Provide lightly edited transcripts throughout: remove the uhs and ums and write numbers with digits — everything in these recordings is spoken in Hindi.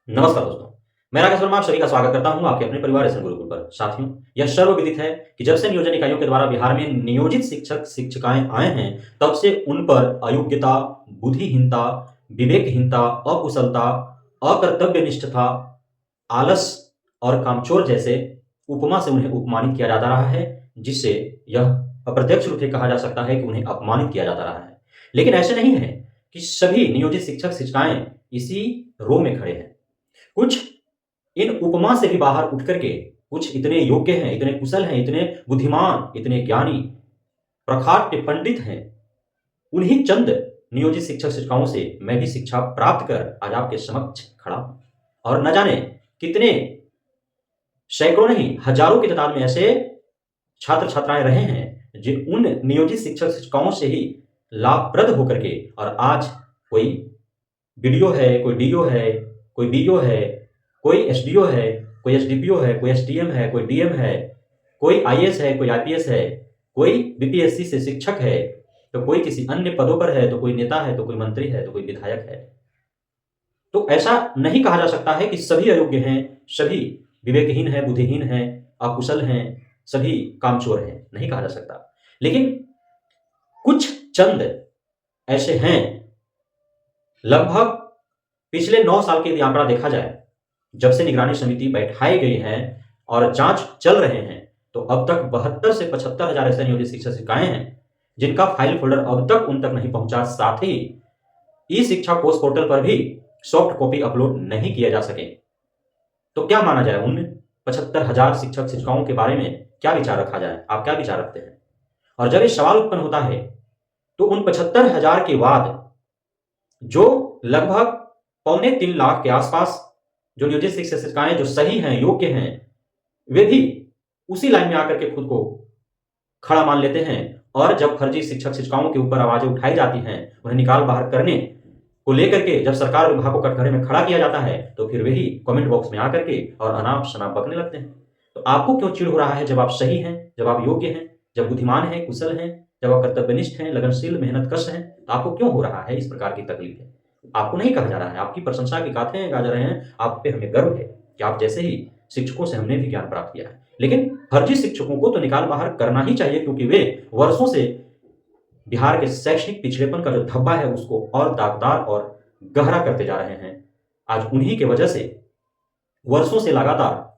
नमस्कार दोस्तों, मैं राकेश वर्मा आप सभी का स्वागत करता हूं आपके अपने परिवार एसएन गुरुकुल पर। साथियों, यह सर्वविदित है कि जब से नियोजन इकाइयों के द्वारा बिहार में नियोजित शिक्षक शिक्षिकाएं आए हैं, तब से उन पर अयोग्यता, बुद्धिहीनता, विवेकहीनता, अकुशलता, अकर्तव्यनिष्ठता, आलस और कामचोर जैसे उपमा से उन्हें उपमानित किया जाता रहा है, जिससे यह अप्रत्यक्ष रूप से कहा जा सकता है कि उन्हें अपमानित किया जाता रहा है। लेकिन ऐसे नहीं है कि सभी नियोजित शिक्षक शिक्षिकाएं इसी रो में खड़े हैं। कुछ इन उपमा से भी बाहर उठ करके कुछ इतने योग्य हैं, इतने कुशल हैं, इतने बुद्धिमान, इतने ज्ञानी, प्रखाट पंडित हैं। उन्हीं चंद नियोजित शिक्षक शिक्षिकाओं से मैं भी शिक्षा प्राप्त कर आज आपके समक्ष खड़ा हूं। और न जाने कितने सैकड़ों नहीं हजारों की तादाद में ऐसे छात्र छात्राएं रहे हैं जो उन नियोजित शिक्षक शिक्षिकाओं से ही लाभप्रद होकर के और आज कोई बीडीओ है, कोई डीओ है, कोई बीओ है, कोई एसडीओ है, कोई एसडीपीओ है, कोई एसडीएम है, कोई डीएम है, कोई आईएएस है, कोई आईपीएस है, कोई बीपीएससी से शिक्षक है, तो कोई किसी अन्य पदों पर है, तो कोई नेता है, तो कोई मंत्री है, तो कोई विधायक है। तो ऐसा नहीं कहा जा सकता है कि सभी अयोग्य हैं, सभी विवेकहीन हैं, बुद्धिहीन हैं, अकुशल हैं, सभी कामचोर हैं, नहीं कहा जा सकता। लेकिन कुछ चंद ऐसे हैं, लगभग पिछले 9 साल के यदि आंकड़ा देखा जाए, जब से निगरानी समिति बैठाई गई है और जांच चल रहे हैं, तो अब तक 72 से 75 हजार ऐसे नियोजित शिक्षक शिक्षिकाएं हैं जिनका फाइल फोल्डर अब तक उन तक नहीं पहुंचा। साथ ही ई शिक्षा कोर्स पोर्टल पर भी सॉफ्ट कॉपी अपलोड नहीं किए जा सके। तो क्या माना जाए, उन 75 हजार शिक्षक शिक्षिकाओं के बारे में क्या विचार रखा जाए? आप क्या विचार रखते हैं? और जब ये सवाल उत्पन्न होता है, तो उन 75 हजार के बाद जो लगभग 2.25 लाख के आसपास जो नियोजित शिक्षक शिक्षिकाएं जो सही हैं, योग्य हैं, वे भी उसी लाइन में आकर के खुद को खड़ा मान लेते हैं। और जब फर्जी शिक्षक शिक्षिकाओं के ऊपर आवाजें उठाई जाती हैं, उन्हें निकाल बाहर करने को लेकर के जब सरकार विभाग को कटघरे में खड़ा किया जाता है, तो फिर वही कमेंट बॉक्स में आकर के और अनाप शनाप बकने लगते हैं। तो आपको क्यों चिढ़ हो रहा है? जब आप सही हैं, जब आप योग्य हैं, जब बुद्धिमान हैं, कुशल हैं, जब आप कर्तव्यनिष्ठ हैं, लगनशील, मेहनतकश हैं, तो आपको क्यों हो रहा है इस प्रकार की तकलीफ? आपको नहीं कहा जा रहा है, आपकी प्रशंसा की गाथें गा जा रहे हैं। आप पे हमें गर्व है कि आप जैसे ही शिक्षकों से हमने भी ज्ञान प्राप्त किया है। लेकिन फर्जी शिक्षकों को तो निकाल बाहर करना ही चाहिए, क्योंकि वे वर्षों से बिहार के शैक्षणिक पिछड़ेपन का जो धब्बा है उसको और दागदार और गहरा करते जा रहे हैं। आज उन्हीं के वजह से वर्षों से लगातार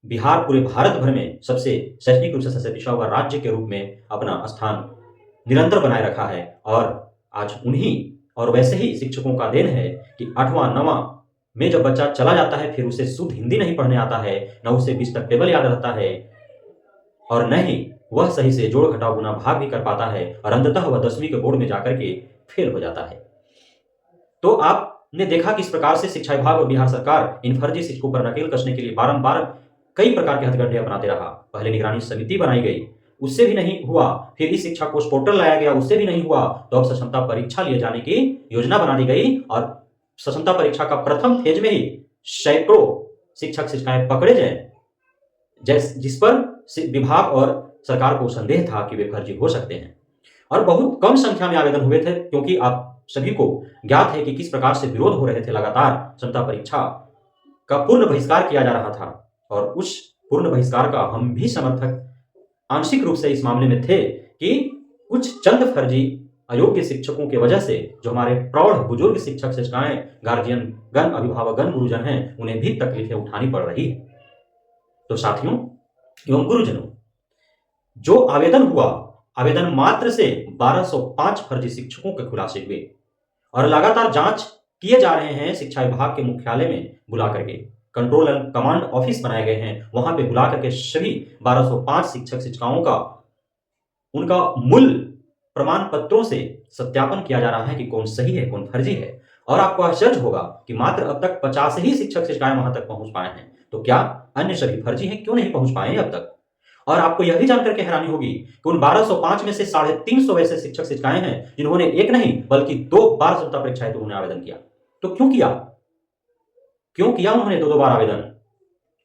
बिहार पूरे भारत भर में सबसे शैक्षणिक रूप से सबसे पिछड़ा हुआ राज्य के रूप में अपना स्थान निरंतर बनाए रखा है। और आज उन्हीं और वैसे ही शिक्षकों का देन है कि 8वां 9वां में जब बच्चा चला जाता है, फिर उसे शुद्ध हिंदी नहीं पढ़ने आता है, न उसे 20 तक टेबल याद रहता है, और न ही वह सही से जोड़ घटाव गुना भाग भी कर पाता है, और अंततः वह 10वीं के बोर्ड में जाकर के फेल हो जाता है। तो आपने देखा किस प्रकार से शिक्षा विभाग और बिहार सरकार इन फर्जी शिक्षकों पर नकेल कसने के लिए बारंबार कई प्रकार के हथकंडे अपनाते रहा। पहले निगरानी समिति बनाई गई, उससे भी नहीं हुआ, फिर इस शिक्षा कोर्स पोर्टल लाया गया, उससे भी नहीं हुआ, तो अब सक्षमता परीक्षा लिए जाने की योजना बना दी गई। और सक्षमता परीक्षा का प्रथम फेज में ही सैकड़ों शिक्षक शिक्षिकाएं पकड़े गए, जिस पर विभाग और सरकार को संदेह था कि वे फर्जी हो सकते हैं। और बहुत कम संख्या में आवेदन हुए थे, क्योंकि आप सभी को ज्ञात है कि किस प्रकार से विरोध हो रहे थे। लगातार क्षमता परीक्षा का पूर्ण बहिष्कार किया जा रहा था, और उस पूर्ण बहिष्कार का हम भी समर्थक आंशिक रूप से इस मामले में थे कि कुछ चंद फर्जी अयोग्य शिक्षकों की वजह से जो हमारे प्रौढ़ बुजुर्ग शिक्षक शिक्षिकाएं, गार्जियन गण, अभिभावक गण, गुरुजन हैं, उन्हें भी तकलीफें उठानी पड़ रही है। तो साथियों एवं गुरुजनों, जो आवेदन हुआ, आवेदन मात्र से 1205 फर्जी शिक्षकों के खुलासे हुए, और लगातार जांच किए जा रहे हैं। शिक्षा विभाग के मुख्यालय में बुला करके कंट्रोल एंड कमांड ऑफिस बनाए गए हैं, वहां पे बुला करके सभी 1205 शिक्षक शिक्षिकाओं का उनका मूल प्रमाण पत्रों से सत्यापन किया जा रहा है कि कौन सही है, कौन फर्जी है। और आपको आश्चर्य होगा कि मात्र अब तक 50 ही शिक्षक शिक्षिकाएं वहां तक पहुंच पाए हैं। तो क्या अन्य सभी फर्जी हैं? क्यों नहीं पहुंच पाए अब तक? और आपको यह भी जानकर के हैरानी होगी कि उन 1205 में से 350 ऐसे शिक्षक शिक्षिकाएं हैं जिन्होंने एक नहीं बल्कि 2 बार क्षमता परीक्षाएं तो उन्होंने आवेदन किया। तो क्यों किया? क्यों किया उन्होंने 2 बार आवेदन?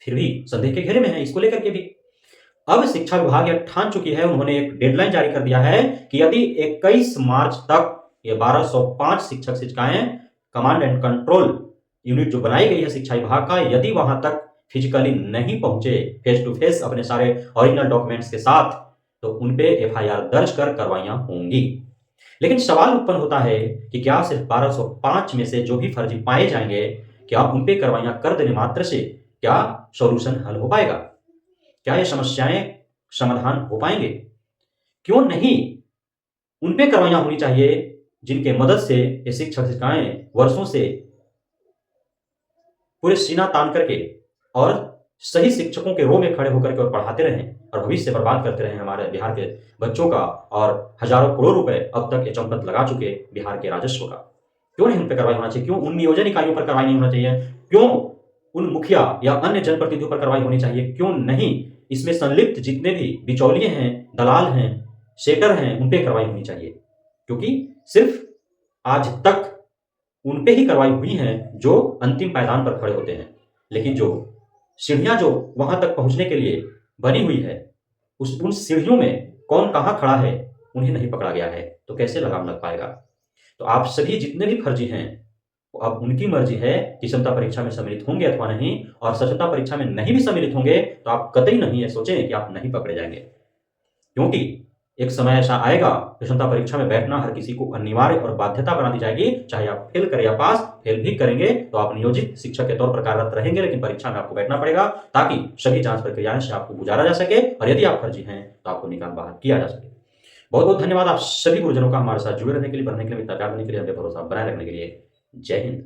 फिर भी संदेह के घेरे में है इसको लेकर के भी। अब शिक्षा विभाग यह ठान चुकी है, उन्होंने एक डेडलाइन जारी कर दिया है कि यदि 21 मार्च तक ये 1205 शिक्षक शिक्षिकाएं कमांड एंड कंट्रोल यूनिट जो बनाई गई है शिक्षा विभाग का, यदि वहां तक फिजिकली नहीं पहुंचे फेस टू फेस अपने सारे ओरिजिनल डॉक्यूमेंट्स के साथ, तो उन पे एफआईआर दर्ज कर कार्रवाइयां होंगी। लेकिन सवाल उत्पन्न होता है कि क्या सिर्फ 1205 में से जो भी फर्जी पाए जाएंगे, क्या उन पे कार्रवाइयां कर देने मात्र से क्या सॉल्यूशन हल हो पाएगा? क्या ये समस्याएं समाधान हो पाएंगे? क्यों नहीं? उन पे कार्रवाइयां होनी चाहिए जिनके मदद से ये शिक्षक शिक्षिकाएं वर्षों से पूरे सीना तान करके और सही शिक्षकों के रो में खड़े होकर के और पढ़ाते रहें और भविष्य बर्बाद करते रहे हमारे बिहार के बच्चों का, और हजारों करोड़ रुपए अब तक ये चौपट लगा चुके बिहार के राजस्व का। क्यों नहीं उन पर कार्रवाई होना चाहिए? क्यों उन नियोजन इकाइयों पर कार्रवाई नहीं होना चाहिए? क्यों उन मुखिया या अन्य जनप्रतिनिधियों पर कार्रवाई होनी चाहिए? क्यों नहीं इसमें संलिप्त जितने भी बिचौलिए हैं, दलाल हैं, सेटर हैं, उन पर कार्रवाई होनी चाहिए? क्योंकि सिर्फ आज तक उन पे ही कार्रवाई हुई है जो अंतिम पायदान पर खड़े होते हैं, लेकिन जो सीढ़ियां जो वहां तक पहुंचने के लिए बनी हुई है, उन सीढ़ियों में कौन कहां खड़ा है उन्हें नहीं पकड़ा गया है, तो कैसे लगाम लग पाएगा? तो आप सभी जितने भी फर्जी हैं, अब उनकी मर्जी है कि क्षमता परीक्षा में सम्मिलित होंगे अथवा नहीं, और सक्षमता परीक्षा में नहीं भी सम्मिलित होंगे तो आप कतई नहीं ये सोचें कि आप नहीं पकड़े जाएंगे, क्योंकि एक समय ऐसा आएगा कि क्षमता परीक्षा में बैठना हर किसी को अनिवार्य और बाध्यता बना दी जाएगी। चाहे आप फेल करें या पास, फेल भी करेंगे तो आप नियोजित शिक्षक के तौर पर कार्यरत रहेंगे, लेकिन परीक्षा में आपको बैठना पड़ेगा ताकि सभी जांच प्रक्रियाएं से आपको गुजारा जा सके, और यदि आप फर्जी हैं तो आपको निकाल बाहर किया जा सके। बहुत बहुत धन्यवाद आप सभी गुरुजनों का हमारे साथ जुड़े रहने के लिए, बढ़ने के लिए, मित्रता देने के लिए, हमें भरोसा बनाए रखने के लिए। जय हिंद।